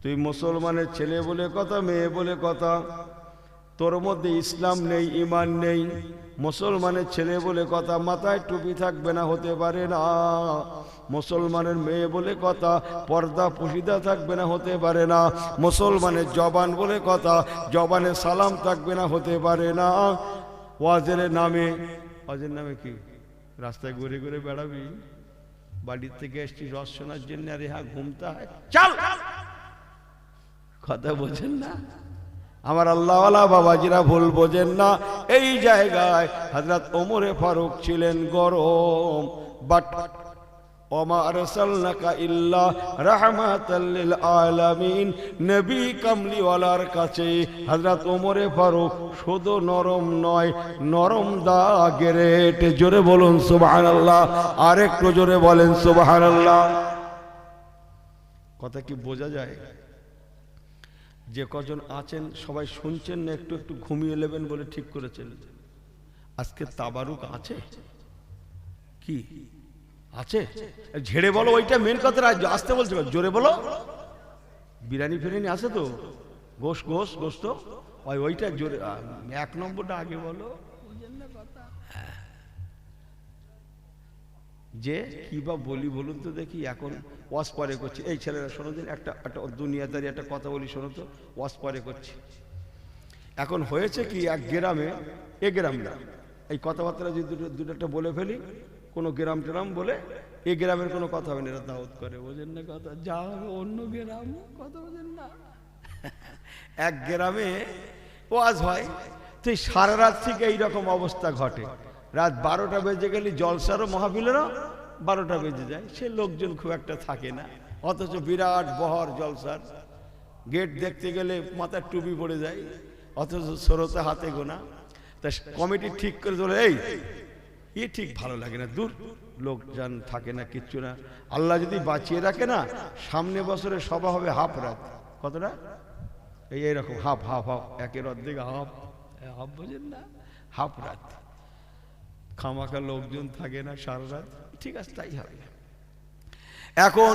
তুই মুসলমানের ছেলে বলে কথা, মেয়ে বলে কথা, তোর মধ্যে ইসলাম নেই, ঈমান নেই। মুসলমানের ছেলে বলে কথা, মাথায় টুপি থাকবে না, হতে পারে না। মুসলমানের মেয়ে বলে কথা, পর্দা পুশিদা থাকবে না, হতে পারে না। মুসলমানের জবান বলে কথা, জবানে সালাম থাকবে না, হতে পারে না। ওয়াজের নামে, ওয়াজের নামে কি রাস্তায় ঘুরে ঘুরে বেড়াবি? বাড়ির থেকে এসছি রস শোনার জন্য, আরে হ্যাঁ ঘুমতে হয়, চল। কথা বোঝেন না আমার আল্লাহওয়ালা বাবাজিরা, ভুল বোঝেন না। এই জায়গায় হযরত ওমরে ফারুক ছিলেন গরম, বাট ওমা আরসালনাকা ইল্লা রাহমাতাল লিল আলামিন। নবী কামলিওয়ালার কাছে হযরত ওমরে ফারুক শুধু নরম নয়, নরম দা গ্রেট। জোরে বলুন সুবহানাল্লাহ, আর একটু জোরে বলেন সুবহানাল্লাহ। কথা কি বোঝা যায়? যে কজন আছেন সবাই শুনছেন না, একটু একটু ঘুমিয়ে নেবেন বলে ঠিক করেছেন। আজকে তাবারুক আছে কি আছে? ঝেড়ে বলো, ওইটা মেন কথা। আসতে বলছে, জোরে বলো। বিরিয়ানি ফিরিয়ানি আছে তো, গোশ গোশ গোশ তো ওইটা জোরে, এক নম্বরটা আগে বলো। যে কি বা বলি বলুন তো দেখি। এখন ওয়াজ পরে করছি, এই ছেলেরা শোনো দিন, একটা দুনিয়াদারি একটা কথা বলি শোনো তো, ওয়াজ পরে করছি। এখন হয়েছে কি, এক গ্রামে, এ গ্রাম না, এই কথাবার্তা যদি দুটো একটা বলে ফেলি, কোনো গ্রাম টেরাম বলে, এ গ্রামের কোনো কথা হবে না, এরা দাওয়াত করে, বোঝেন না কথা, যা হবে অন্য গ্রাম, কথা বোঝেন না। এক গ্রামে ওয়াজ হয়, তো সারা রাত থেকে এইরকম অবস্থা ঘটে। রাত 12টা বেজে গেলে জলসারও মাহফিলেরও 12টা বেজে যায়, সে লোকজন খুব একটা থাকে না, অথচ বিরাট বহর জলসার। গেট দেখতে গেলে মাথার টুপি পড়ে যায়, অথচ শ্রোতা হাতে গোনা। তা কমিটি ঠিক করে চলে, এই ঠিক ভালো লাগে না, দূর, লোকজন থাকে না, কিচ্ছু না। আল্লাহ যদি বাঁচিয়ে রাখে না, সামনে বছরে সভা হবে হাফ রাত। কতটা? এইরকম হাফ হাফ হাফ, একের অর্ধেক হাফ, হাফ বোঝেন না, হাফ রাত। খামাখা লোকজন থাকে না সারা রাত, ঠিক আছে, তাই হবে। এখন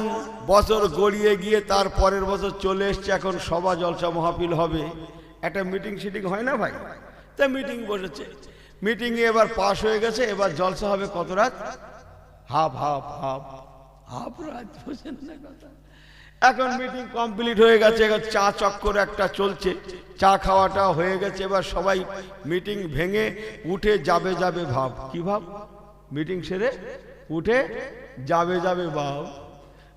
বছর গড়িয়ে গিয়ে তার পরের বছর চলে এসছে, এখন সভা জলসা মাহফিল হবে। একটা মিটিং শিটিং হয় না ভাই? তা মিটিং বসেছে, মিটিংয়ে এবার পাশ হয়ে গেছে, এবার জলসা হবে কত রাত? হাফ হাফ হাফ হাফ রাত, বোঝেন না কথা। এখন মিটিং কমপ্লিট হয়ে গেছে, এখন চা চক্কর একটা চলছে, চা খাওয়াটা হয়ে গেছে। এবার সবাই মিটিং ভেঙে উঠে যাবে যাবে ভাব। কি ভাব? মিটিং সেরে উঠে যাবে যাবে ভাব।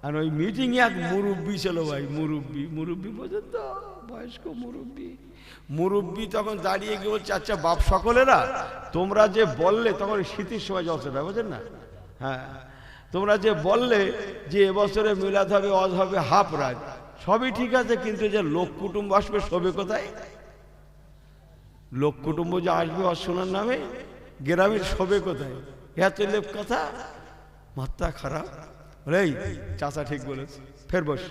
আর ওই মিটিং এক মুরব্বী ছিল ভাই, মুরব্বী বোঝেন তো, বয়স্ক মুরব্বী তখন দাঁড়িয়ে গিয়ে বলছে, আচ্ছা বাপ সকলেরা, তোমরা যে বললে, তখন শীতের সময় জলসাটা, বোঝেন না? হ্যাঁ, তোমরা যে বললে যে এবছরে মিলাদ হবে, ওয়াজ হবে হাফ রাত, সবই ঠিক আছে, কিন্তু যে লোক কুটুম্ব আসবে শোবে কোথায়? লোক কুটুম্ব যে আসবে ওয়াজ শোনার নামে, গ্রামের শোবে কোথায়? এত লেপ কথা, মাথা খারাপ। এই চাচা ঠিক বলেছে, ফের বস,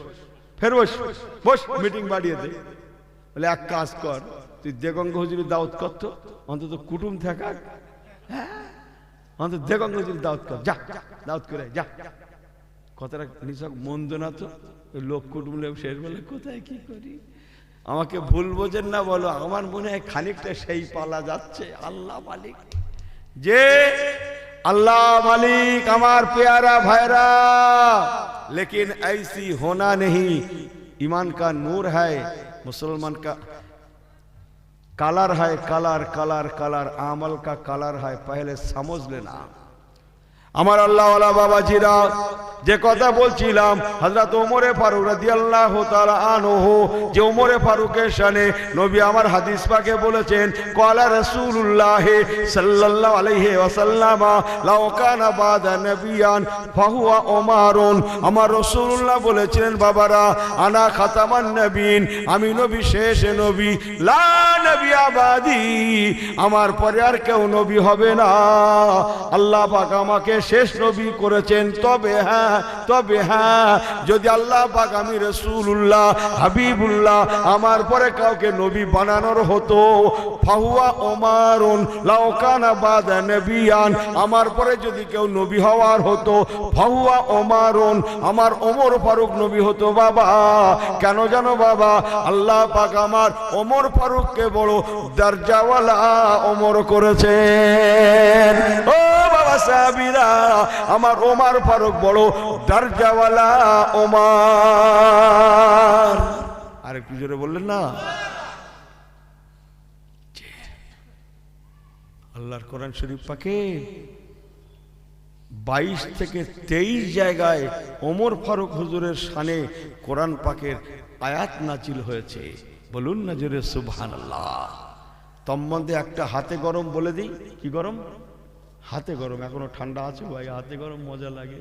বস, মিটিং বাড়িয়ে দে। বলে এক কাজ কর, তুই দেগঙ্গ হুজুরের দাওয়াত কর তো, অন্তত কুটুম থাকার, হ্যাঁ অন্তত দেগঙ্গ হুজুরের দাওয়াত কর, যা দাওয়াত করে যা। কথাটা নিছক মন্দ না তো, ওই লোক কুটুম শেষ বলে কোথায় কি করি। আমাকে ভুল বোঝেন না বলো, আমার মনে হয় খানিকটা সেই পালা যাচ্ছে। আল্লাহ মালিক, যে अल्लाह मालिक हमार प्यारा भाईरा, लेकिन ऐसी होना नहीं। ईमान का नूर है, मुसलमान का कलर है, कलर कलर कलर अमल का कलर है, पहले समझ लेना। আমার আল্লাহওয়ালা বাবাজিরা, যে কথা বলছিলাম, হযরত ওমরে ফারুক রাদিয়াল্লাহু তাআলা আনহু, যে ওমরে ফারুকের শানে নবী আমার হাদিস পাকে বলেছেন, ক্বালা রাসূলুল্লাহ সাল্লাল্লাহু আলাইহি ওয়াসাল্লাম, লাউ কানা বাদা নবিয়ান ফাহুয়া ওমরুন। আমার রাসূলুল্লাহ বলেছিলেন, বাবারা, আনা খাতামান নবীন, আমি নবী শেষ নবী, লা নবিয়া বাদি, আমার পরে আর কেউ নবী হবে না। আল্লাহ পাক আমাকে শেষ নবী করেছেন। তবে হ্যাঁ যদি আল্লাহ পাক আমি রাসূলুল্লাহ হাবিবুল্লাহ আমার পরে কাউকে নবী বানানোর হতো, ফাহুয়া ওমারুন লাউ কানা বাদা নবিয়ান, আমার পরে যদি কেউ নবী হওয়ার হতো, ফাহুয়া ওমারুন, আমার ওমর ফারুক নবী হতো বাবা। কেন জানো বাবা? আল্লাহ পাক আমার ওমর ফারুককে বড় দরজাওয়ালা ওমর করেছেন। ও বাবা সাহাবীরা, আমার ওমর ফারুক বড় দরজাওয়ালা ওমর। আর একটু জোরে বললেন না? আল্লাহর কোরআন শরীফ পাকে 22 থেকে 23 জায়গায় ওমর ফারুক হুজুরের শানে কোরআন পাকের আয়াত নাজিল হয়েছে। বলুন না জোরে সুবহানাল্লাহ। তন্মধ্যে একটা হাতে গরম বলে দিই। কি গরম? হাতে গরম। এখনো ঠান্ডা আছে ভাই, হাতে গরম মজা লাগে।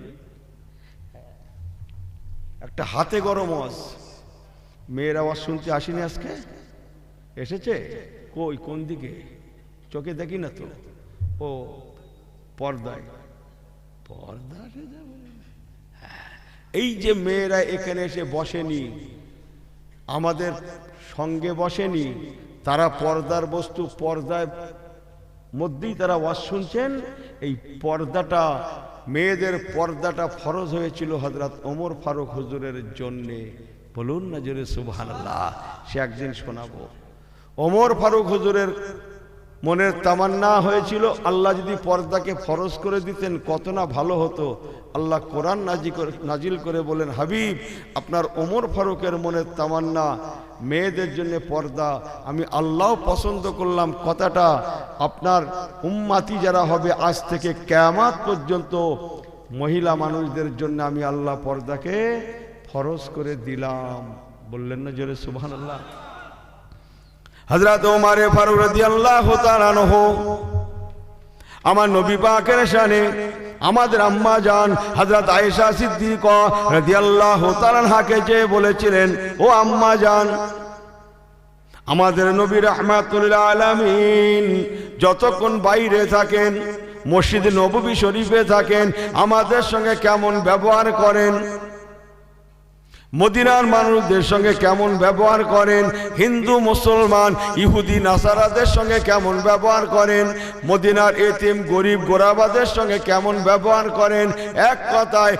একটা হাতে গরম আওয়াজ। মেয়ের আওয়াজ শুনতে আসেনি আজকে? এসেছে? কই, কোন দিকে? চোখে দেখি না তো। ও পর্দায়। এই যে মেয়েরা এখানে এসে বসেনি, আমাদের সঙ্গে বসেনি, তারা পর্দার বস্তু, পর্দার মধ্যেই তারা ওয়াজ শুনছেন। এই পর্দাটা, মেয়েদের পর্দাটা ফরজ হয়েছিল হযরত ওমর ফারুক হুজুরের জন্যে। বলুন না জোরে সুবহানাল্লাহ। সে একদিন শোনাবো। ওমর ফারুক হুজুরের মনের তামান্না হয়েছিল, আল্লাহ যদি পর্দাকে ফরজ করে দিতেন কত না ভালো হতো। আল্লাহ কোরআন নাজিল করে বলেন, হাবিব আপনার ওমর ফারুকের মনের তামান্না মেয়েদের জন্য পর্দা, আমি আল্লাহ পছন্দ করলাম। কথাটা আপনার উম্মতি যারা হবে আজ থেকে কিয়ামত পর্যন্ত মহিলা মানুষদের জন্য আমি আল্লাহ পর্দাকে ফরজ করে দিলাম। বললেন না জোরে সুবহানাল্লাহ। হযরত ওমর ফারুক রাদিয়াল্লাহু তাআলা আনহু আমার নবী পাকের শানে আমাদের আম্মা জান হযরত আয়েশা সিদ্দিকা রাদিয়াল্লাহু তাআলা আনহাকে যে বলেছিলেন, ও আম্মা জান, আমাদের নবী রাহমাতুল লিল আলামিন যতক্ষণ বাইরে থাকেন, মসজিদ নববী শরীফে থাকেন, আমাদের সঙ্গে কেমন ব্যবহার করেন, মদিনার মানুষদের সঙ্গে কেমন ব্যবহার করেন, হিন্দু মুসলমান ইহুদি নাসারাদের সঙ্গে কেমন ব্যবহার করেন, মদিনার এতিম গরিব গোরাবাদের সঙ্গে কেমন ব্যবহার করেন। এক কথায়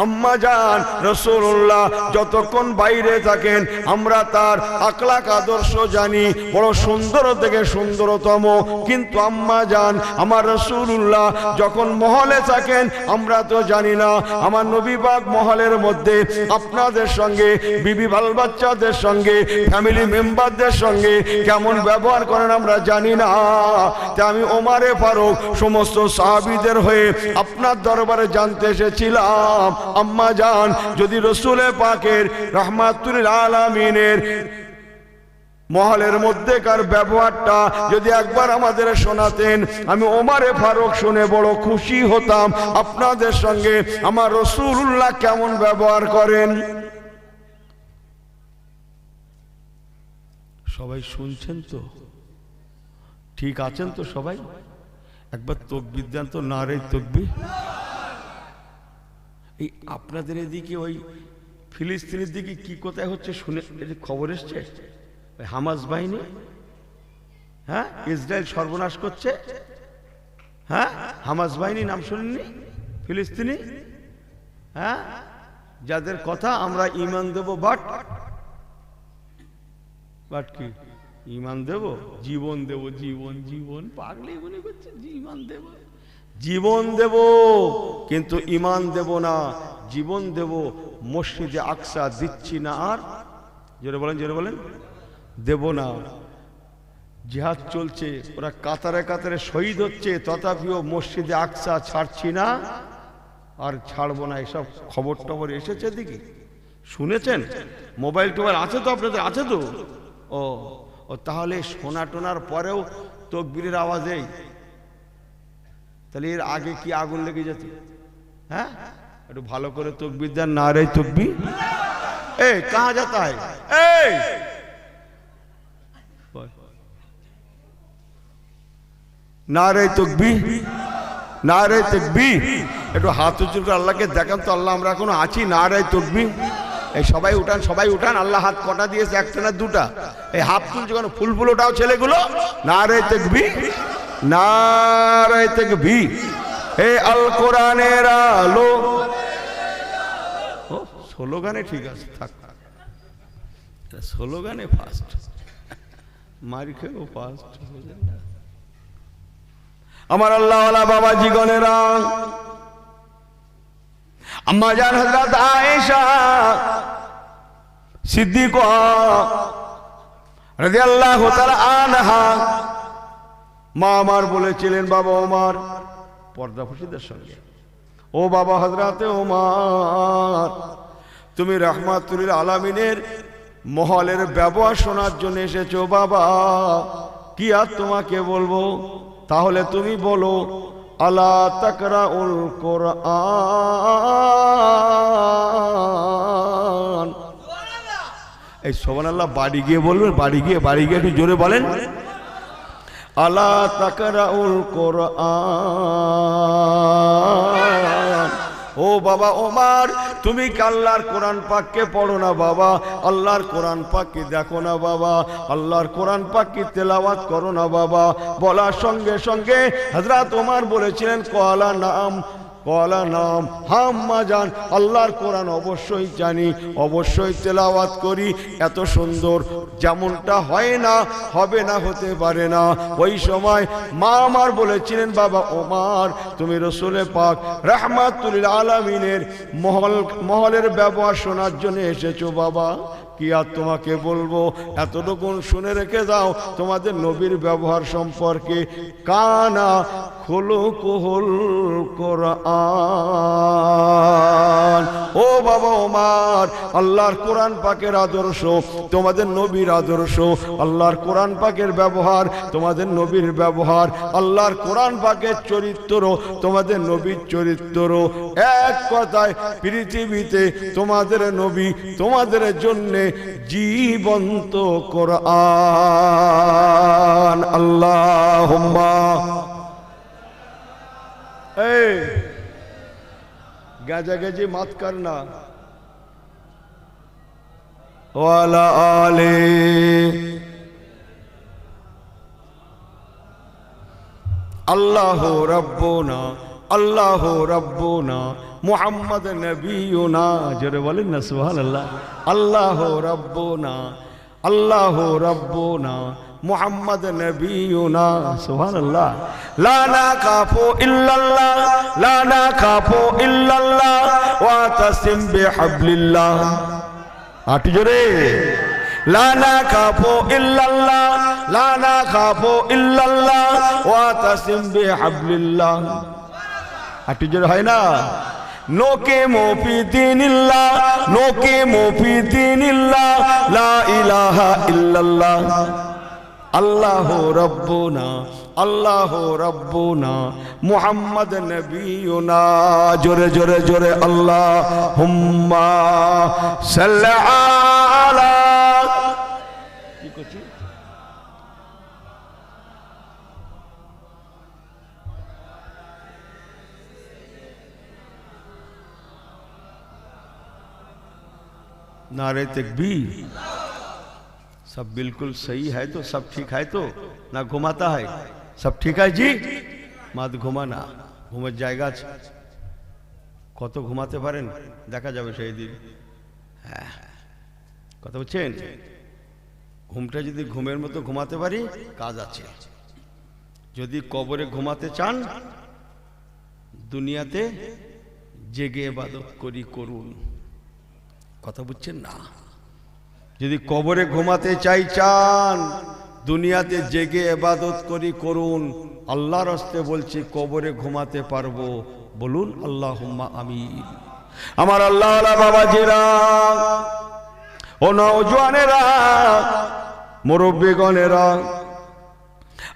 আম্মা জান রাসূলুল্লাহ যতক্ষণ বাইরে থাকেন আমরা তার আখলাক আদর্শ জানি, বড় সুন্দর থেকে সুন্দরতম। কিন্তু আম্মা জান আমার রাসূলুল্লাহ যখন মহলে থাকেন আমরা তো জানি না আমার নবী পাক মহলের মধ্যে আপনাদের সঙ্গে, বিবি বাল বাচ্চাদের সঙ্গে, ফ্যামিলি মেম্বারদের সঙ্গে কেমন ব্যবহার করেন আমরা জানি না। তাই আমি ওমরে ফারুক সমস্ত সাহাবীদের হয়ে আপনার দরবারে জানতে এসেছিলাম, আম্মা জান যদি রাসূল পাকের রাহমাতুল লিল আলামিনের মহলের মধ্যেকার ব্যবহারটা যদি একবার আমাদের শোনাতেন, আমি ওমরে ফারুক শুনে বড় খুশি হতাম আপনাদের সঙ্গে আমার রাসূলুল্লাহ কেমন ব্যবহার করেন। সবাই শুনছেন তো? ঠিক আছেন তো সবাই? একবার তাকবীর দেন তো, নারে তাকবীর। এই আপনাদের এদিকে ওই ফিলিস্তিনের দিকে কি কোথায় হচ্ছে শুনে খবর এসছে? ওই হামাস বাহিনী, হ্যাঁ, ইসরায়েল সর্বনাশ করছে। হ্যাঁ, হামাস বাহিনী নাম শুনেননি? ফিলিস্তিনি, হ্যাঁ, যাদের কথা আমরা ঈমান দেব, বাট কি ঈমান দেব, জীবন দেব, জীবন পাগলি মনে করছে জীবন দেব, জীবন দেব কিন্তু ঈমান দেব না, জীবন দেব মসজিদে আকসা দিচ্ছি না। আর জোরে বলেন দেব না। জিহাদ চলছে, ওরা কাতারে কাতারে শহীদ হচ্ছে, তথাপিও মসজিদে আকসা ছাড়ছি না আর ছাড়বো না। এসব খবর টবর এসেছে দিকে শুনেছেন? মোবাইল টোবাইল আছে তো আপনাদের? আছে তো? ও তাহলে শোনা টোনার পরেও তাকবীরের আওয়াজেই, তাহলে এর আগে কি আগুন লেগে যেত? হ্যাঁ, একটু ভালো করে তাকবীর দেন, নারে তাকবীর। এই কাহা যাতা है? এই নারে তাকবীর। নারায়ে তাকবীর। একটু হাত উঁচু করে আল্লাহকে দেখান তো, আল্লাহ আমরা এখনো আছি। নারায়ে তাকবীর। এই সবাই উঠান, সবাই উঠান। আল্লাহ হাত কটা দিয়েছে? একটা না দুটা? এই হাত তুলছে কেন? ফুল ফুল ওঠাও ছেলেগুলো। নারায়ে তাকবীর, নারায়ে তাকবীর। হে আল কোরআনের আলো। ও স্লোগানে ঠিক আছে, থাক। স্লোগানে ফার্স্ট, মারি খেয়েও ফার্স্ট। আমার আল্লাহওয়ালা বাবাজি গণেরা, আম্মা জান হযরত আয়েশা সিদ্দিকা রাদিয়াল্লাহু তাআলা আনহা মা আমার বলেছিলেন, বাবা ওমর, পর্দাফাশীদের সঙ্গে, ও বাবা হযরতে ওমর, তুমি রাহমাতুল আলামিনের মহলের ব্যবহার শোনার জন্য এসেছো বাবা, কি আর তোমাকে বলবো? তাহলে তুমি বলো, আলা তাকরাউল কোরআন। এই সুবহানাল্লাহ বাড়ি গিয়ে বলবেন, বাড়ি গিয়ে একটু জোরে বলেন, আলা তাকরাউল কোরআন। ও বাবা ওমর, তুমি কি আল্লাহর কোরআন পাককে পড়ো না বাবা? আল্লাহর কোরআন পাককে দেখো না বাবা? আল্লাহর কোরআন পাককে তেলাওয়াত করো না বাবা? বলার সঙ্গে সঙ্গে হযরত ওমর বলেছিলেন, কলা নাম, কলা নাম, হাম্মা জান, আল্লাহর কোরআন অবশ্যই জানি, অবশ্যই তেলাওয়াত করি। এত সুন্দর যেমনটা হয় না, হবে না, হতে পারে না। ওই সময় মা আমার বলেছিলেন, বাবা ওমর, তুমি রসুলে পাক রাহমাতুল আলামিনের মহলের ব্যবহার শোনার জন্য এসেছো বাবা, কি আর তোমাকে বলবো? এতটুকু শুনে রেখে দাও তোমাদের নবীর ব্যবহার সম্পর্কে। কানা খুলুকুল কোরআন। ও বাবা ওমর, আল্লাহর কোরআন পাকের আদর্শ তোমাদের নবীর আদর্শ, আল্লাহর কোরআন পাকের ব্যবহার তোমাদের নবীর ব্যবহার, আল্লাহর কোরআন পাকের চরিত্র তোমাদের নবীর চরিত্র। এক কথায় পৃথিবীতে তোমাদের নবী তোমাদের জন্যে জীবন্ত কোরআন। আল্লাহুম্মা এই গাজা গাজি মাত করনা। ওয়ালা আলে আল্লাহু রাব্বুনা, আল্লাহু রাব্বুনা মুহাম্মদ নবিয়ুনা। জোরে বলেন না সুবহানাল্লাহ। আল্লাহু রাব্বুনা, আল্লাহু রাব্বুনা মুহাম্মদ নবিয়ুনা। সুবহানাল্লাহ। লা নাখাফু ইল্লাল্লাহ, লা নাখাফু ইল্লাল্লাহ ওয়া তাসিম বিহাবলিল্লাহ। আটি জোরে, লা নাখাফু ইল্লাল্লাহ, লা নাখাফু ইল্লাল্লাহ ওয়া তাসিম বিহাবলিল্লাহ। আটি জোরে হয় না? নোকে মোফি দিনিল্লাহ, নোকে মোফি দিনিল্লাহ, লা ইলাহা ইল্লাল্লাহ। আল্লাহু রাব্বুনা, আল্লাহু রাব্বুনা মুহাম্মদ নবিয়ুনা। জোরে জোরে জোরে আল্লাহুম্মা সাল্লি আলা। কি করছি? नारे तकबीर। सब बिल्कुल सही है तो, सब ठीक है तो, ना घुमाता है? सब ठीक है जी? मत घुमाना, घुमाর জায়গা আছে। কত ঘুমাতে পারেন দেখা যাবে সেই দিন। হ্যাঁ, কথা বুঝছেন? ঘুমটা যদি ঘুমের মতো ঘুমাতে পারি কাজ আছে। যদি কবরে ঘুমাতে চান, দুনিয়াতে জেগে ইবাদত করি করুন। কথা বুঝছেন না? যদি কবরে ঘুমাতে চান, দুনিয়াতে জেগে ইবাদত করি করুন। আল্লাহর হস্তে বলছি, কবরে ঘুমাতে পারবো? বলুন আল্লাহুম্মা আমিন। আমার আল্লাহওয়ালা বাবাজিরা, ও নওজওয়ানেরা, মুরব্বিগণেরা,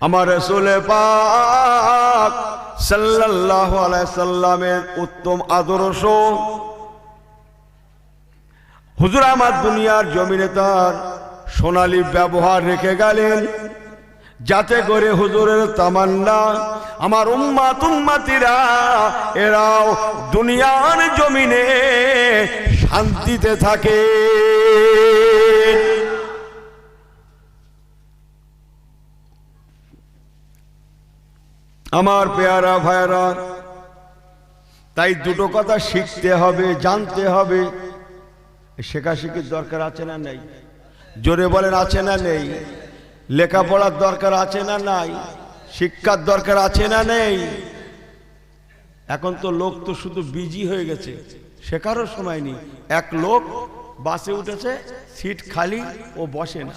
আমার রাসূল পাক সাল্লাল্লাহু আলাইহি সাল্লামের উত্তম আদর্শ হুজুর আমার দুনিয়ার জমিনে তার সোনালী ব্যবহার রেখে গেলেন, যাতে করে হুজুরের তামান্না আমার উম্মাত উম্মাতিরা এরাও দুনিয়ার জমিনে শান্তিতে থাকে। আমার পেয়ারা ভাইরা, তাই দুটো কথা শিখতে হবে, জানতে হবে। শেখাশেখির দরকার আছে না নেই? জোরে বলেন, আছে না নেই? লেখাপড়ার দরকার আছে না নাই? শিক্ষার দরকার আছে না নেই? এখন তো লোক তো শুধু বিজি হয়ে গেছে, শেখারও সময় নেই। এক লোক বাসে উঠেছে, সিট খালি, ও বসে না।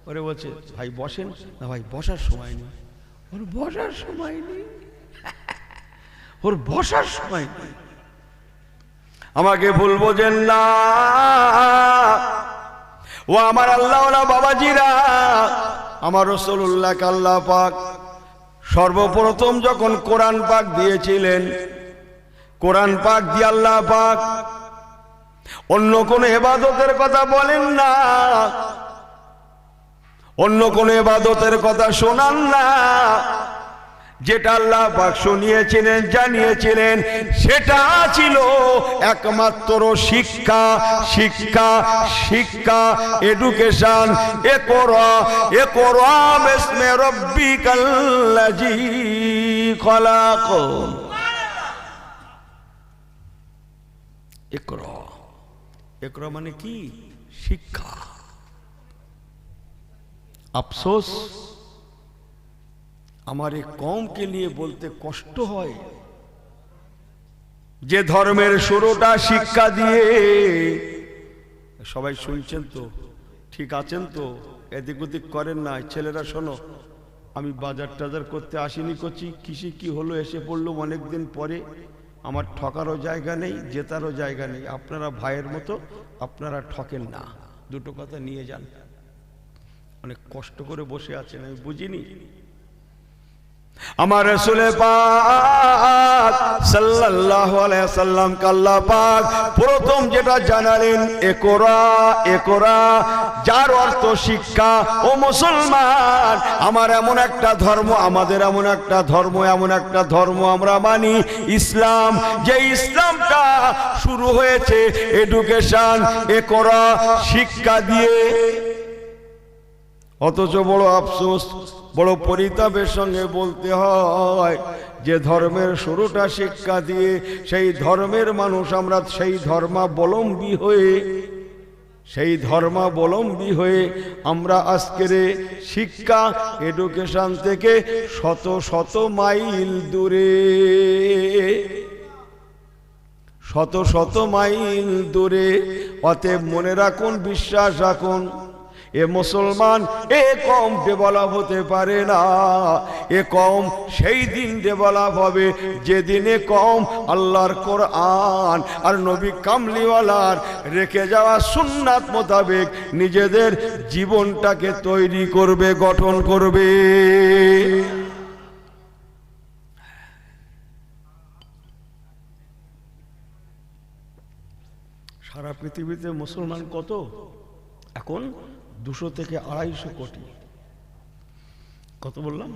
ওরে বলছে, ভাই বসেন না। ভাই বসার সময় নেই। ওর বসার সময় নেই, ওর বসার সময় নেই। আমাকে ভুল বোঝেন না ও আমার আল্লাহওয়ালা বাবাজিরা। আমার রাসূলুল্লাহ আল্লাহ পাক সর্বপ্রথম যখন কোরআন পাক দিয়েছিলেন, কোরআন পাক দিয়ে আল্লাহ পাক অন্য কোন ইবাদতের কথা বলেন না, অন্য কোন ইবাদতের কথা শোনান না। যেটা আল্লাহ পাক শুনিয়েছিলেন, জানিয়েছিলেন, সেটা ছিল একমাত্র শিক্ষা, শিক্ষা, শিক্ষা, এডুকেশন। ইকরা ইকরা বিসমি রাব্বিকাল্লাযী খলাক। ইকরা, ইকরা মানে কি? শিক্ষা। আফসোস, আমার এই কওমকে নিয়ে বলতে কষ্ট হয় যে ধর্মের শুরুটা শিক্ষা দিয়ে। সবাই শুনছেন তো? ঠিক আছেন তো? এদিক ওদিক করেন না। ছেলেরা শোনো, আমি বাজার টাজার করতে আসিনি, করছি কিসে কি হলো, এসে পড়লো অনেকদিন পরে। আমার ঠকারও জায়গা নেই, জেতারও জায়গা নেই। আপনারা ভাইয়ের মতো, আপনারা ঠকেন না। দুটো কথা নিয়ে যান। অনেক কষ্ট করে বসে আছেন, আমি বুঝিনি। আমার রাসূল পাক সাল্লাল্লাহু আলাইহি ওয়াসাল্লাম আল্লাহ পাক প্রথম যেটা জানালেন, ইকরা ইকরা, যার অর্থ শিক্ষা। ও মুসলমান, আমার এমন একটা ধর্ম, আমাদের এমন একটা ধর্ম, এমন একটা ধর্ম আমরা মানি, ইসলাম। যে ইসলামটা শুরু হয়েছে এডুকেশন, ইকরা, শিক্ষা দিয়ে। অথচ বড় আফসোস, বড় পরিতাপের সঙ্গে বলতে হয় যে ধর্মের শুরুটা শিক্ষা দিয়ে, সেই ধর্মের মানুষ আমরা, সেই ধর্মাবলম্বী হয়ে, সেই ধর্মাবলম্বী হয়ে আমরা আজকের শিক্ষা, এডুকেশন থেকে শত শত মাইল দূরে, শত শত মাইল দূরে। অতএব মনে রাখুন, বিশ্বাস রাখুন, এ মুসলমান, এ কওম ডেভেলপ হতে পারে না। এ কওম সেই দিন ডেভেলপ হবে যেদিনে কওম আল্লাহর কোরআন আর নবী কামলিওয়ালার রেখে যাওয়া সুন্নাত মোতাবেক নিজেদের জীবনটাকে তৈরি করবে, গঠন করবে। সারা পৃথিবীতে মুসলমান কত? এখন 200 থেকে 250 কোটি। কত বললাম?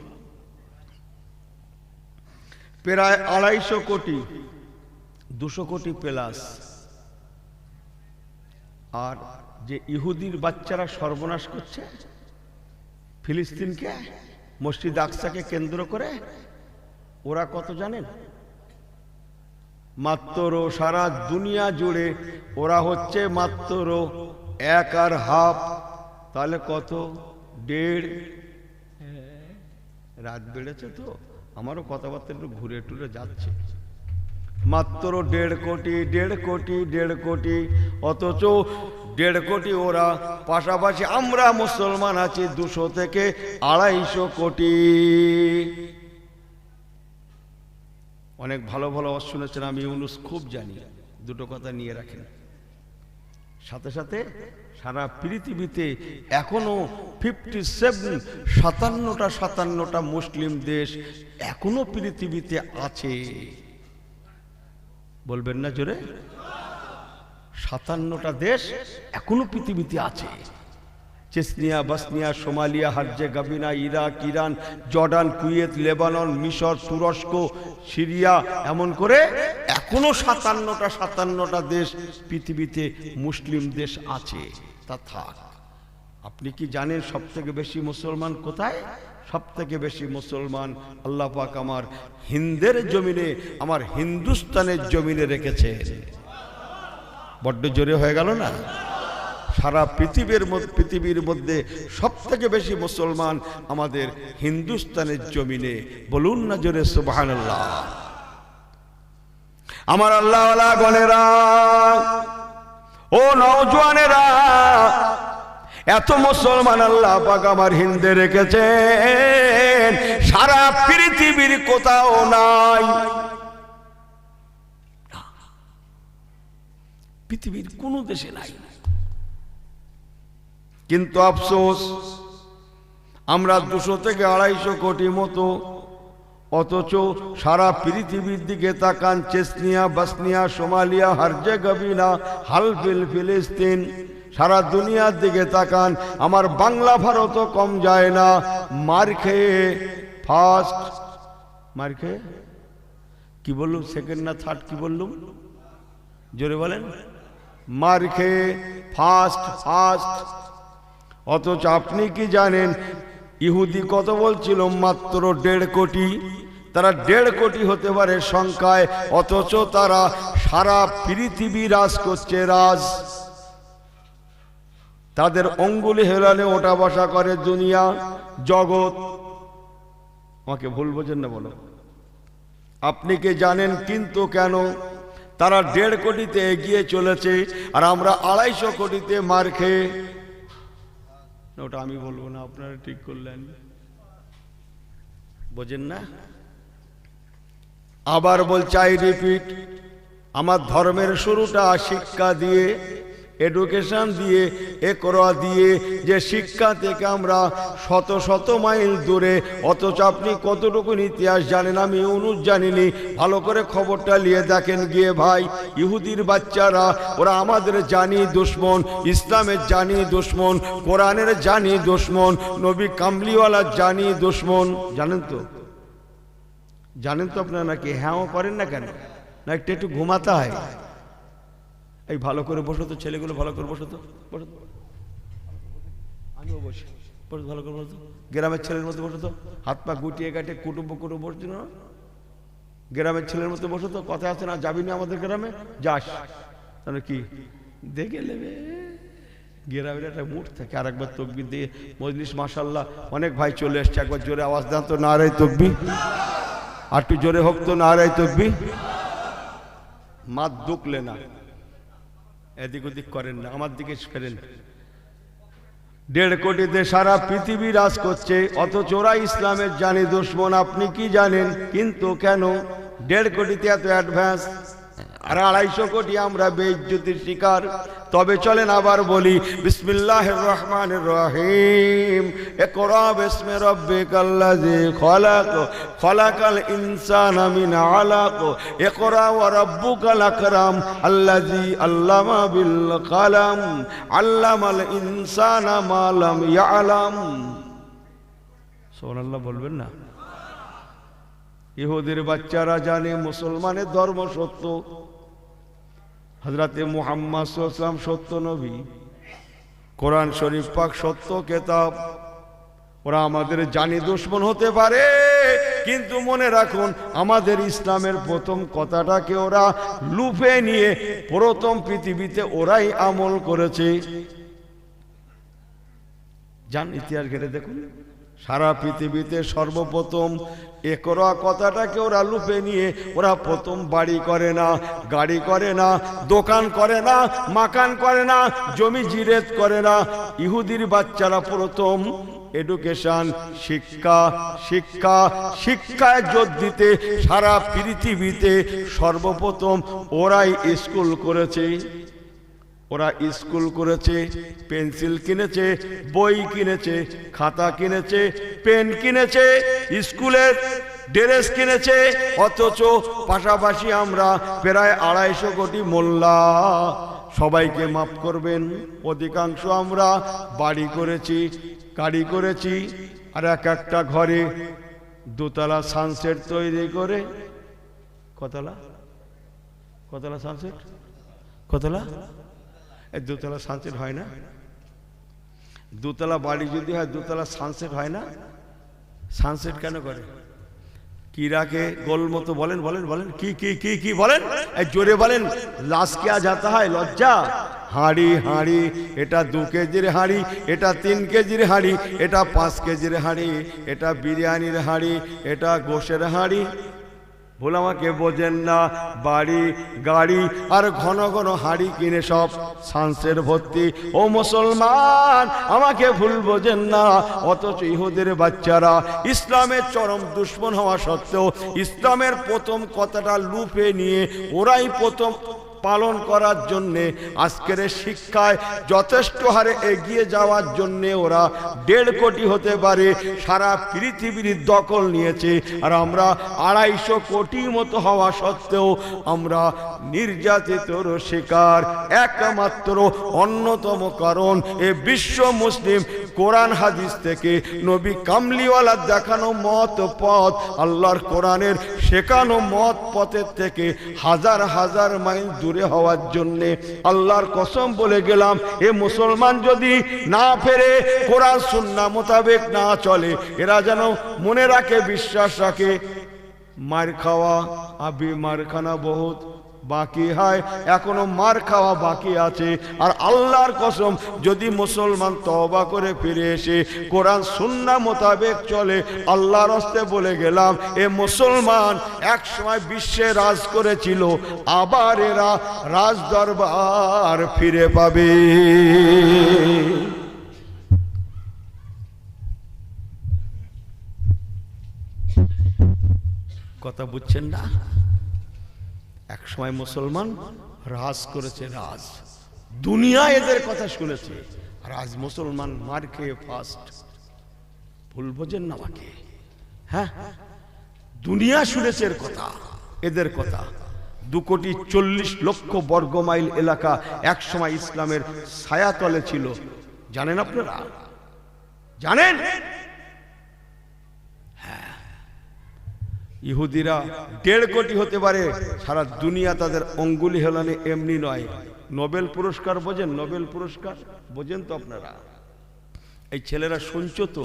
প্রায় 250 কোটি, 200 কোটি প্লাস। আর যে ইহুদির বাচ্চারা সর্বনাশ করছে ফিলিস্তিনকে, মসজিদ আকসাকে কেন্দ্র করে, ওরা কত জানেন? মাত্র সারা দুনিয়া জুড়ে ওরা হচ্ছে মাত্র 1.5। তাহলে কত? 1.5। রাত বেড়েছে তো, আমারও কথাবার্তা একটু ঘুরে টুরে যাচ্ছে। মাত্র 1.5 কোটি, 1.5 কোটি, 1.5 কোটি। অথচ 1.5 কোটি ওরা, পাশাপাশি আমরা মুসলমান আছি 200 থেকে 250 কোটি। অনেক ভালো ভালো ওয়াজ শুনেছেন, আমি ইউনুস খুব জানি। দুটো কথা নিয়ে রাখেন। সাথে সাথে সারা পৃথিবীতে এখনো 57টা মুসলিম দেশ এখনো পৃথিবীতে আছে। বলবেন না জোরে? 57টা দেশ এখনো পৃথিবীতে আছে। Chechnya, Bosnia, Somalia, Herzegovina, Iraq, Iran, Jordan, Kuwait, Lebanon, মিশর, তুরস্ক, সিরিয়া, এমন করে এখনো 57টা দেশ পৃথিবীতে মুসলিম দেশ আছে। তা থাক, আপনি কি জানেন সব থেকে বেশি মুসলমান কোথায়? সব থেকে বেশি মুসলমান আল্লাহ পাক আমার হিন্দের জমিনে, আমার হিন্দুস্তানের জমিনে রেখেছে। বড্ড জোরে হয়ে গেল না? সারা পৃথিবীর মধ্যে সব থেকে বেশি মুসলমান আমাদের হিন্দুস্তানের জমিনে। বলুন না জোরে সুবহানাল্লাহ। আমার আল্লাহওয়ালা গণেরা, ও নওজোয়ানেরা, এত মুসলমান আল্লাহ পাক আমার হিন্দে রেখেছেন, সারা পৃথিবীর কোথাও নাই। পৃথিবীর কোন দেশে নাই। কিন্তু আফসোস, আমরা 200 থেকে 250 কোটি মতো, অথচ সারা পৃথিবীর দিকে তাকান, চেচনিয়া, বসনিয়া, সোমালিয়া, হার্জেগোভিনা, হালফিল, ফিলিস্তিন, সারা দুনিয়ার দিকে তাকান, আমার বাংলা ভারতও কম যায় না। মার খেয়ে ফার্স্ট, মার খেয়ে কি বললুম, সেকেন্ড না থার্ড, কি বললুম জোরে বলেন? মার খেয়ে ফার্স্ট। অথচ আপনি কি জানেন ইহুদি কত বলছিল? মাত্র 1.5 কোটি। তারা 1.5 কোটি হতে পারে সংখ্যায়, অথচ তারা সারা পৃথিবী রাজ করছে। রাজ তাদের অঙ্গুলি হেলানে ওঠা বসা করে দুনিয়া জগৎ। আমাকে ভুল বোঝেন না, বলো আপনি কি জানেন কিন্তু কেন তারা 1.5 কোটিতে এগিয়ে চলেছে আর আমরা 250 কোটিতে মার খেয়ে? ওটা আমি বলবো না, আপনারা ঠিক করলেন, বোঝেন না? আবার বলছি, রিপিট, আমার ধর্মের শুরুটা শিক্ষা দিয়ে, এডুকেশন দিয়ে, একরা দিয়ে, যে শিক্ষা থেকে আমরা শত শত মাইল দূরে। অথচ আপনি কতটুকু ইতিহাস জানেন? আমি ইউনুস জানিনি। ভালো করে খবরটা নিয়ে দেখেন গিয়ে ভাই। ইহুদির বাচ্চারা, ওরা আমাদের জানি দুশ্মন, ইসলামের জানি দুশ্মন, কোরআনের জানি দুশ্মন, নবী কামলিওয়ালার জানি দুশ্মন। জানেন তো? জানেন তো আপনারা নাকি? হ্যাঁও করেন না কেন? না একটু ঘুমাতে হয়? এই ভালো করে বসো তো, ছেলেগুলো ভালো করে বসো তো, বসো তো, আমিও বসি, বসো ভালো করে বসো তো। গ্রামের ছেলের মতো বসো তো, হাত পা গুটিয়ে গাটে কুটুম্ব বসছি না, গ্রামের ছেলের মতো বসো তো। কথা আছে না, যাবি না আমাদের গ্রামে? যাস, তাহলে কি দেখে নেবে? গ্রামের একটা মুড থাকে। আর একবার তকবির দিয়ে মজলিস, মাশাআল্লাহ অনেক ভাই চলে এসছে। একবার জোরে আওয়াজ দেন তো, নারায়ে তাকবীর। আর একটু জোরে হোক তো, নারায়ে তাকবীর। মাত দুকলে না, এদিক ওদিক করেন না, আমার দিকে ফেরেন। 1.5 কোটিতে সারা পৃথিবী রাজ করছে, অথচ ওরা ইসলামের জানি দুশ্মন। আপনি কি জানেন কিন্তু কেন 1.5 কোটিতে এত অ্যাডভান্স? আর 250 কোটি আমরা বেইজ্জতির শিকার। তবে চলেন আবার বলি, বিসমিল্লাহির রহমানির রহিম। ইকরা বিসমি রাব্বিকাল্লাযী খলাক, খলাকাল ইনসানা মিন আলাক, ইকরা ওয়া রাব্বুকাল আকরাম, আল্লাযী আল্লামা বিল কলম, আল্লামাল ইনসানা মা লাম ইয়ালাম। সুবহানাল্লাহ বলবেন না? ইহুদির বাচ্চারা জানে মুসলমানের ধর্ম সত্য, হযরতে মুহাম্মদ সাল্লাল্লাহু আলাইহি ওয়াসাল্লাম সত্য নবী, কোরআন শরীফ পাক সত্য কিতাব। ওরা আমাদের জানি দুশমন হতে পারে, কিন্তু মনে রাখুন আমাদের ইসলামের প্রথম কথাটাকে ওরা লুফে নিয়ে প্রথম পৃথিবীতে ওরাই আমল করেছে। জান, ইতিহাস ঘেটে দেখুন, সারা পৃথিবীতে সর্বপ্রথম একরা কথাটাকে ওরা লুপে নিয়ে ওরা প্রথম বাড়ি করে না, গাড়ি করে না, দোকান করে না, মাকান করে না, জমি জিরেত করে না। ইহুদির বাচ্চারা প্রথম এডুকেশন, শিক্ষা, শিক্ষা, শিক্ষায় জোর দিতে সারা পৃথিবীতে সর্বপ্রথম ওরাই স্কুল করেছে। ওরা স্কুল করেছে, পেন্সিল কিনেছে, বই কিনেছে, খাতা কিনেছে, পেন কিনেছে, স্কুলের ড্রেস কিনেছে। অথচ পাশাপাশি আমরা প্রায় 250 কোটি মোল্লা, সবাইকে মাফ করবেন। অধিকাংশ আমরা বাড়ি করেছি, গাড়ি করেছি, আর এক একটা ঘরে দোতলা সানসেট তৈরি করে, কতলা কতলা সানসেট, কতলা, এই দোতলা সানসেট হয় না? দোতলা বাড়ি যদি হয় দোতলা সানসেট হয় না? সানসেট কেন করে? কি রাখে গোল মতো? বলেন বলেন বলেন, কি কি কি কি বলেন, এই জোরে বলেন। লাশ কে যাতা হয়? লজ্জা। হাঁড়ি হাঁড়ি, এটা 2 কেজির হাঁড়ি, এটা 3 কেজির হাঁড়ি, এটা 5 কেজির হাঁড়ি, এটা বিরিয়ানির হাঁড়ি, এটা গোশের হাঁড়ি। ভুল আমাকে বোঝেন না। বাড়ি গাড়ি আর ঘন ঘন হাঁড়ি কিনে সব সানসের ভর্তি। ও মুসলমান, আমাকে ভুল বোঝেন না। অথচ ইহুদের বাচ্চারা ইসলামের চরম দুশ্মন হওয়া সত্ত্বেও ইসলামের প্রথম কথাটা লুপে নিয়ে ওরাই প্রথম পালন করার জন্যে আজকের শিক্ষায় যথেষ্ট হারে এগিয়ে যাওয়ার জন্যে ওরা 1.5 কোটি হতে পারে সারা পৃথিবীর দখল নিয়েছে। আর আমরা 250 কোটি মতো হওয়া সত্ত্বেও আমরা নির্যাতিতর শিকার। একমাত্র অন্যতম কারণ এ বিশ্ব মুসলিম কোরআন হাদিস থেকে নবী কামলিওয়ালা দেখানো মত পথ, আল্লাহর কোরআনের শেখানো মত পথের থেকে হাজার হাজার মাইল দূরে হওয়ার জন্যে। আল্লাহর কসম বলে গেলাম, এ মুসলমান যদি না ফেরে, কোরআন সুন্নাহ মোতাবেক না চলে, এরা যেন মনে রাখে, বিশ্বাস রাখে, মার খাওয়া আবি মারখানা বহুত বাকি হয়, এখনো মার খাওয়া বাকি আছে। আর আল্লাহর কসম, যদি মুসলমান তওবা করে ফিরে এসে কোরআন সুন্নাহ মোতাবেক চলে, আল্লাহর হস্তে বলে গেলাম, এ মুসলমান এক সময় বিশ্বে রাজ করেছিল, আবার এরা রাজ দরবার ফিরে পাবে। কথা বুঝছেন না? এক সময় মুসলমান রাজ করেছে, রাজ দুনিয়া এদের কথা শুনেছে, আর আজ মুসলমান মার খেয়ে ফার্স্ট। ভুল বোঝেন না আমাকে, হ্যাঁ? দুনিয়া শুনেছে এর কথা, এদের কথা। 2,40,00,000 বর্গ মাইল এলাকা এক সময় ইসলামের ছায়াতলে ছিল, জানেন আপনারা? জানেন? ইহুদিরা 1.5 কোটি হতে পারে, সারা দুনিয়া তাদের অঙ্গুলি হেলানে এমনি নয়। নোবেল পুরস্কার বোঝেন? নোবেল পুরস্কার বোঝেন তো আপনারা? এই ছেলেরা শুনছো তো?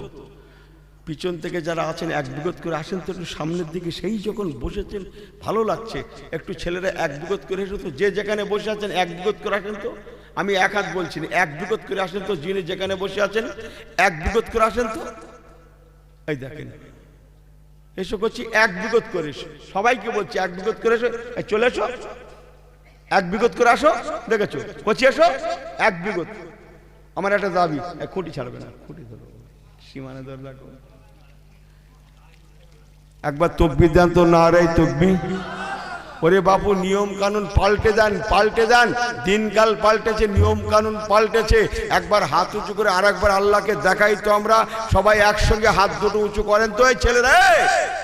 পিছন থেকে যারা আছেন এক বিগত করে আসেন তো একটু সামনের দিকে। সেই যখন বসেছেন ভালো লাগছে, একটু ছেলেরা এক বিগত করে এসো তো। যে যেখানে বসে আছেন এক বিগত করে আসেন তো। আমি এক হাত বলছি না, এক বিগত করে আসেন তো। যিনি যেখানে বসে আছেন এক বিগত করে আসেন তো। এই দেখেন, এসো করছি, এক বিগত করে এসো। সবাইকে বলছি এক বিগত করে এসো, চলে এসো, এক বিগত করে আসো। দেখেছো করছি, এসো এক বিগত। আমার একটা দাবি, খুঁটি ছাড়বে না, খুঁটি ধরো, সীমানা ধরে রাখো। একবার তকবীর দেন তো, নারে তকবীর। ওরে বাপু, নিয়ম কানুন পাল্টে দেন, পাল্টে দেন। দিনকাল পাল্টেছে, নিয়ম কানুন পাল্টেছে। একবার হাত উঁচু করে আর একবার আল্লাহকে দেখাই তো আমরা। সবাই একসঙ্গে হাত দুটো উঁচু করেন তো। এই ছেলেরা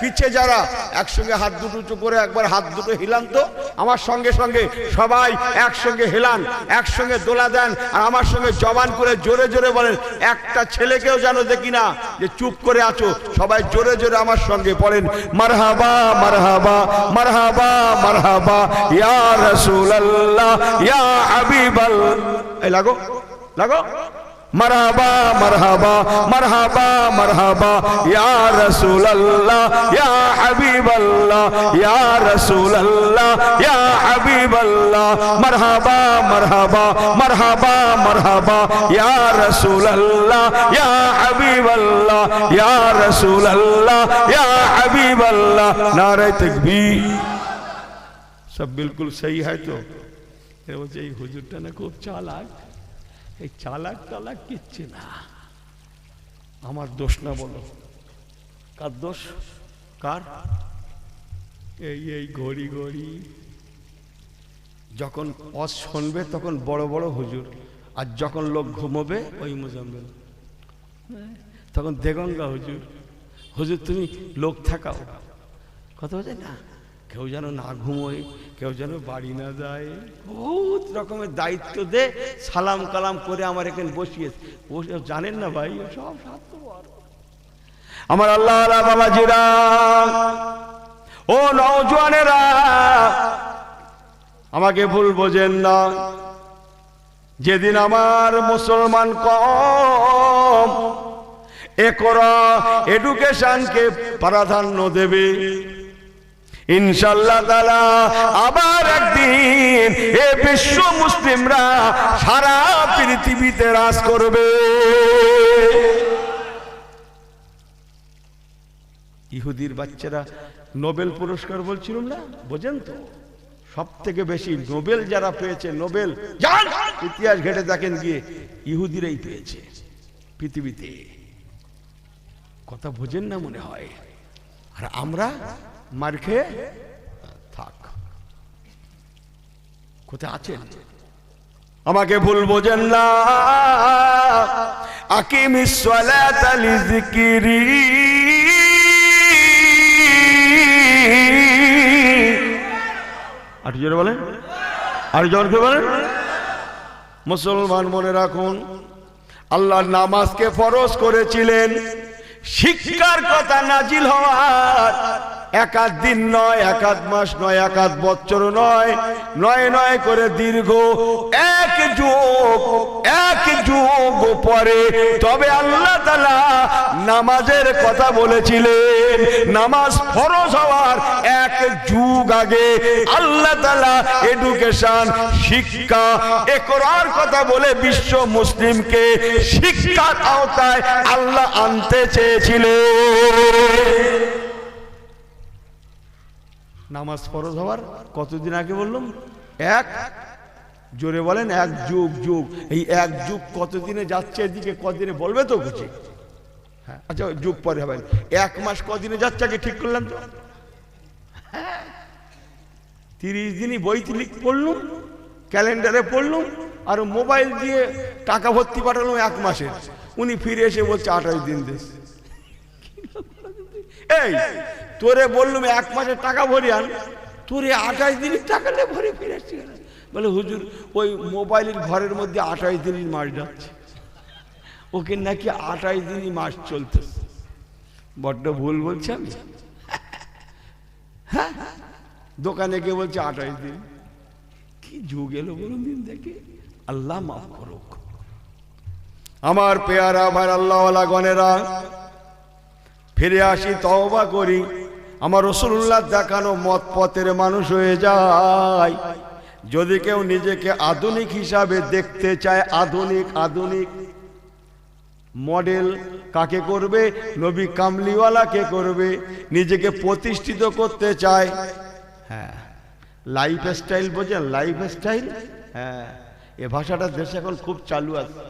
পিছে যারা, একসঙ্গে হাত দুটো উঁচু করে একবার হাত দুটো হিলান তো। আমার সঙ্গে সঙ্গে সবাই একসঙ্গে হিলান, একসঙ্গে দোলা দেন, আর আমার সঙ্গে জবান করে জোরে জোরে বলেন। একটা ছেলেকেও যেন দেখি না যে চুপ করে আছো। সবাই জোরে জোরে আমার সঙ্গে পড়েন, মারহাবা মারহাবা মারহাবা মারহাবা ইয়া রাসূলুল্লাহ ইয়া হাবিবাল্লাহ। এই লাগো লাগো, মারহাবা মারহাবা মারহাবা মারহাবা ইয়া রাসূলুল্লাহ ইয়া হাবিবাল্লাহ ইয়া রাসূলুল্লাহ ইয়া হাবিবাল্লাহ। মারহাবা মারহাবা মারহাবা মারহাবা ইয়া রাসূলুল্লাহ ইয়া হাবিবাল্লাহ ইয়া রাসূলুল্লাহ ইয়া হাবিবাল্লাহ। নারে তাকবীর। সব বিলকুল সহি হয় তো? এরা বলছে এই হুজুরটা না খুব চালাক। এই চালাক টালাক কিচ্ছু না। আমার দোষ না, বলো কার দোষ? কার? এই ঘড়ি ঘড়ি যখন অস শুনবে তখন বড় বড় হুজুর, আর যখন লোক ঘুমোবে ওই মুজাম্মেল, তখন দেগঙ্গা হুজুর। হুজুর তুমি লোক থাকাও, কথা বোঝে না? কেউ যেন না ঘুমোয়, কেউ যেন বাড়ি না যায়, বহুত রকমের দায়িত্ব দে, সালাম কালাম করে আমার এখানে বসিয়েছে। জানেন না ভাই, সব স্বার্থপর। আমার আল্লাহ বাবাজিরা, ও নওজোয়ানেরা, আমাকে ভুল বোঝেন না। যেদিন আমার মুসলমান কম এডুকেশনকে প্রাধান্য দেবে, ইনশাআল্লাহ তাআলা আবার একদিন এই বিশ্ব মুসলিমরা সারা পৃথিবীতে রাজ করবে। ইহুদির বাচ্চারা নোবেল পুরস্কার বলছিলাম না, বোঝেন তো? সব থেকে বেশি নোবেল যারা পেয়েছে, নোবেল জান ইতিহাস ঘেটে দেখেন গিয়ে, ইহুদিরাই পেয়েছে পৃথিবীতে। কথা বোঝেন না মনে হয়। আর আমরা মার খেয়ে থাক। কোথায় আছেন? আমাকে ভুল বোঝেন না। আকিমিস সালাতা লিযিকরি, আর জোরে বলেন, আর জোরে বলেন। মুসলমান মনে রাখুন, আল্লাহ নামাজকে ফরজ করেছিলেন। শিক্ষার কথা নাজিল হওয়ার এক আধ দিন নয়, এক আধ মাস নয়, এক আধ বছর নয়, নয় নয় করে দীর্ঘ এক যুগ পরে তবে আল্লাহ তাআলা নামাজের কথা বলেছিলেন। নামাজ ফরজ হওয়ার এক যুগ আগে আল্লাহ তাআলা এডুকেশন, শিক্ষা, ইকরার কথা বলে বিশ্ব মুসলিমকে শিক্ষার আওতায় আল্লাহ আনতে চেয়েছিলেন। নামাজ ফরজ হওয়ার কতদিন আগে বললাম? এক, জোরে বলেন, এক যুগ। এই এক যুগ কতদিনে যাচ্ছে এদিকে, কদিনে বলবে তো বুঝি? হ্যাঁ, আচ্ছা যুগ পরে হবে। এক মাস কদিনে যাচ্ছে আগে ঠিক করলাম তো? 30 দিনই বইতে পড়লুম, ক্যালেন্ডারে পড়লুম, আর মোবাইল দিয়ে টাকা ভর্তি পাঠালাম এক মাসে। উনি ফিরে এসে বলছে 28 দিন দেশ। এই তোরে বললুম এক মাসের টাকা ভরি আন, তোরে 28 দিনের টাকা নিয়ে ভরে ফিরে আসছি। বলে হুজুর, ওই মোবাইলের ঘরের মধ্যে 28 দিনই মাস যাচ্ছে, ওকে নাকি 28 দিনই মাস চলতেছে। বড্ড ভুল বলছি আমি। হ্যাঁ, দোকানে গিয়ে বলছে 28 দিন। কি যুগ এলো বলুন দিন দেখে, আল্লাহ মাফ করুক। আমার পেয়ারা ভাই আল্লাহওয়ালা গণেরা, ফিরে আসি, তওবা করি, আমার রাসূলুল্লাহ দেখানো মত পথের মানুষ হয়ে যায়। যদি কেউ নিজেকে আধুনিক হিসাবে দেখতে চায়, আধুনিক মডেল কাকে করবে? নবী কামলিওয়ালাকে করবে। নিজেকে প্রতিষ্ঠিত করতে চায়, হ্যাঁ, লাইফ স্টাইল বোঝেন? লাইফ স্টাইল, হ্যাঁ, এ ভাষাটা দেশে এখন খুব চালু আছে।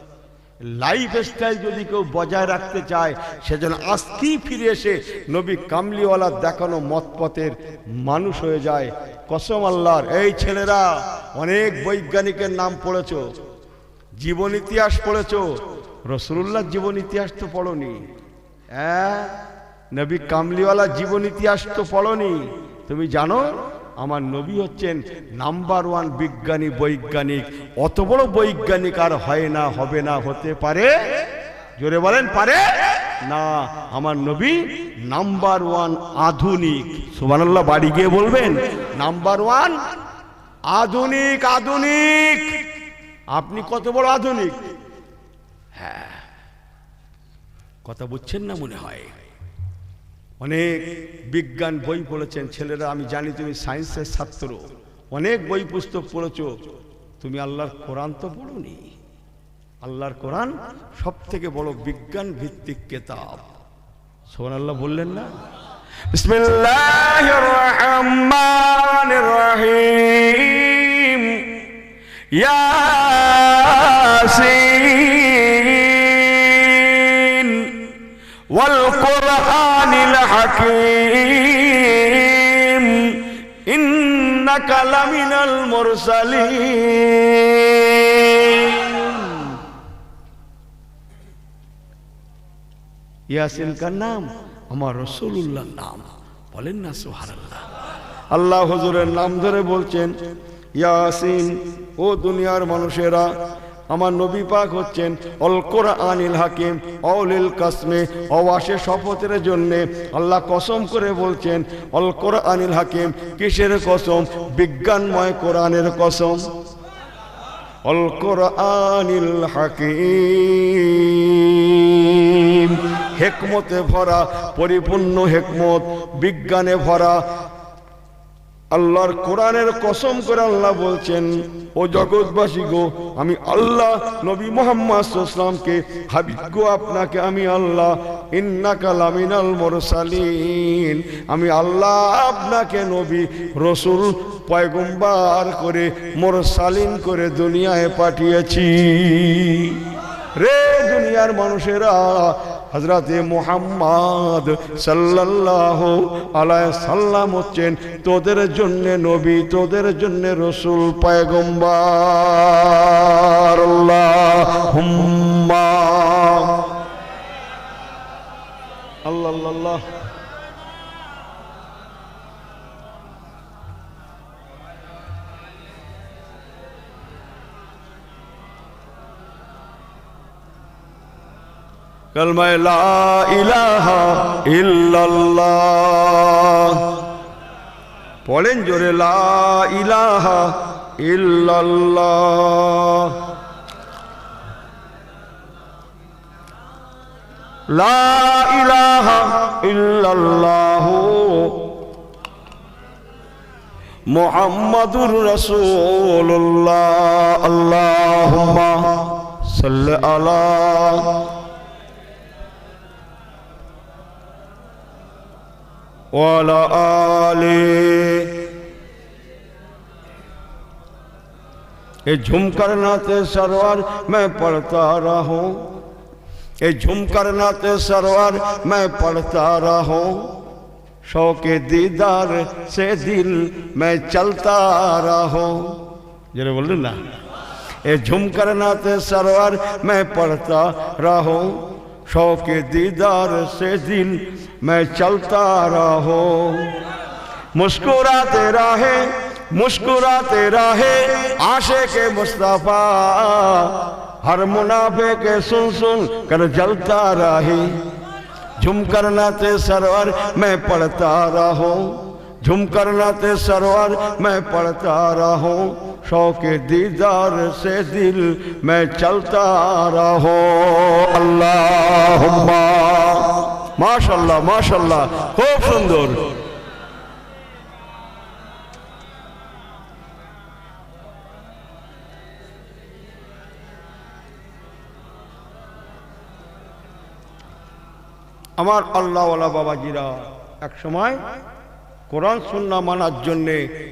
লাইফ স্টাইল যদি কেউ বজায় রাখতে চায়, সেজন্য আজকেই ফিরে এসে নবী কামলিওয়ালা দেখানো মতপথের মানুষ হয়ে যায়। কসম আল্লাহর। এই ছেলেরা, অনেক বৈজ্ঞানিকের নাম পড়েছো, জীবন ইতিহাস পড়েছো, রাসূলুল্লাহ জীবন ইতিহাস তো পড়োনি। হ্যাঁ, নবী কামলিওয়ালা জীবন ইতিহাস তো পড়োনি। তুমি জানো আমার নবী হচ্ছেন নাম্বার 1 বিজ্ঞানী, বৈজ্ঞানিক। অত বড় বৈজ্ঞানিক আর হয় না, হবে না, হতে পারে? জোরে বলেন, পারে না। আমার নবী নাম্বার 1 আধুনিক। সুবহানাল্লাহ, বাড়ি গিয়ে বলবেন, নাম্বার 1 আধুনিক। আপনি কত বড় আধুনিক? হ্যাঁ, কথা বুঝছেন না মনে হয়। অনেক বিজ্ঞান বই পড়েছেন ছেলেরা, আমি জানি তুমি সায়েন্সের ছাত্র, অনেক বই পুস্তক পড়েছো, তুমি আল্লাহর কোরআন তো পড়োনি। আল্লাহর কোরআন সব থেকে বড় বিজ্ঞান ভিত্তিক কিতাব। সুবহানাল্লাহ বললেন না? বিসমিল্লাহির রহমানির রহিম। ইয়াসিন ওয়াল কুরআনিল হাকীম ইন্নাকা লামিনাল মুরসালিন। ইয়াসিন কার নাম? আমার রাসূলুল্লাহর নাম। বলেন না সুবহানাল্লাহ। আল্লাহ হুজুরের নাম ধরে বলছেন ইয়াসিন। ও দুনিয়ার মানুষেরা, আমার নবী পাক হচ্ছেন অল কোরআনিল হাকিম অলিল কাসমে, অবাসে শপথের জন্য আল্লাহ কসম করে বলছেন অল কোরআনিল হাকিম। কিসের কসম? বিজ্ঞানময় কোরআনের কসম। অল কোরআনিল হাকিম, হিকমতে ভরা, পরিপূর্ণ হিকমত, বিজ্ঞানে ভরা আল্লাহর কোরআনের কসম করে আল্লাহ বলছেন ও জগৎবাসী গো, আমি আল্লাহ নবী মুহাম্মদ সাল্লাল্লাহু আলাইহি ওয়াসাল্লামকে, হাবিব গো আপনাকে আমি আল্লাহ, ইন্নাকা লামিনাল মুরসালিন, আমি আল্লাহ আপনাকে নবী, রসুল, পয়গম্বর করে, মুরসালিন করে দুনিয়ায় পাঠিয়েছি। রে দুনিয়ার মানুষেরা, হযরতে মুহাম্মদ সাল্লাল্লাহু আলাইহি সাল্লাম হচ্ছেন তোদের জন্য নবী, তোদের জন্য রসুল, পয়গম্বর। আল্লাহুম্মা আল্লাহ। কালমা লা ইলাহা ইল্লাল্লাহ পড়েন জোরে, লা ইলাহা ইল্লাল্লাহ, লা ইলাহা ইল্লাল্লাহ মুহাম্মাদুর রাসূলুল্লাহ। আল্লাহুম্মা সাল্লি আলা वाला आले। ये झुमकर नाते सरवार मैं पढ़ता रहूं, ये झुमकर नाते सरवार मैं पढ़ता रहूं, शौके दीदार से दिल मैं चलता रहूं। जरा बोल ना, ये झुमकर नाते सरवार मैं पढ़ता रहूं, शौके दीदार से दिल मैं चलता रहूं, मुस्कुराते रहे, मुस्कुराते रहे आशिक़े मुस्तफ़ा, हर मुनाफे के सुन सुन कर जलता रहे। झुमकर नाते सरवर मैं पढ़ता रहूं, झुमकर नाते सरवर मैं पढ़ता रहूं, शौक़े दीदार से दिल मैं चलता रहूं। अल्लाहुम्मा माशाल्लाह माशाल्लाह, खूब सुंदर। আমার আল্লাহওয়ালা বাবাজিরা এক সময় কোরআন সুন্নাহ মানার জন্য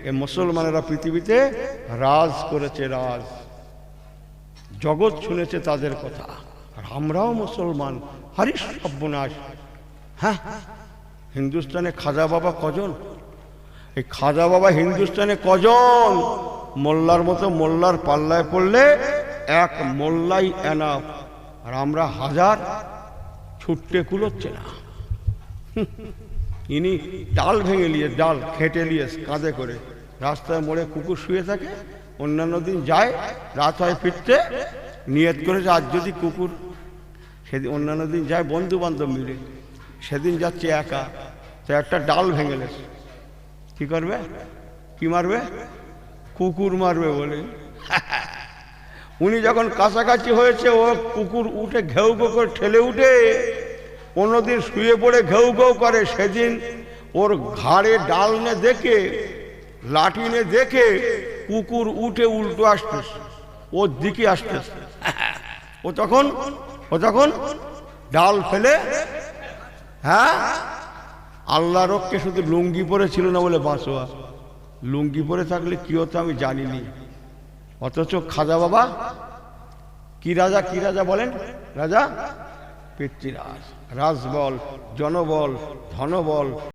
এই মুসলমানেরা পৃথিবীতে রাজ করেছে, রাজ, জগৎ শুনেছে তাদের কথা। আর আমরাও মুসলমান, হারিস সর্বনাশ। হ্যাঁ, হিন্দুস্তানে খাজা বাবা কজন? এই খাজা বাবা হিন্দুস্তানে কজন? মোল্লার মতো মোল্লার পাল্লায় পড়লে এক মোল্লাই এনাফ, আর আমরা হাজার, ছুটতে কুলোচ্ছে না। ইনি ডাল ভেঙে নিয়ে, ডাল খেটে নিয়ে কাঁধে করে রাস্তায় মোড়ে কুকুর শুয়ে থাকে, অন্যান্য দিন যায়, রাত হয় ফিরতে, নিয়ত করেছে আজ যদি কুকুর, সেদিন অন্যান্য দিন যায় বন্ধু বান্ধব মিলে, সেদিন যাচ্ছে একা, তো একটা ডাল ভেঙে নেছে, কি করবে? কি মারবে? কুকুর মারবে বলে। উনি যখন কাছাকাছি হয়েছে, ও কুকুর উঠে ঘেউ ঘেউ করে ঠেলে উঠে, অন্যদিন শুয়ে পড়ে ঘেউ ঘেউ করে, সেদিন ওর ঘাড়ে ডাল নে দেখে, লাঠি নে দেখে কুকুর উঠে উল্টো আসতেছে, ওর দিকে আসতেছে। ও তখন ডাল ফেলে, হ্যাঁ, আল্লাহ রক্ষে শুধু লুঙ্গি পরে ছিল না বলে বাঁচোয়া, লুঙ্গি পরে থাকলে কি হতো আমি জানিনি। অথচ খাজা বাবা কি রাজা, কি রাজা বলেন? রাজা, পিতৃরাজ, রাজবল, জনবল, ধনবল,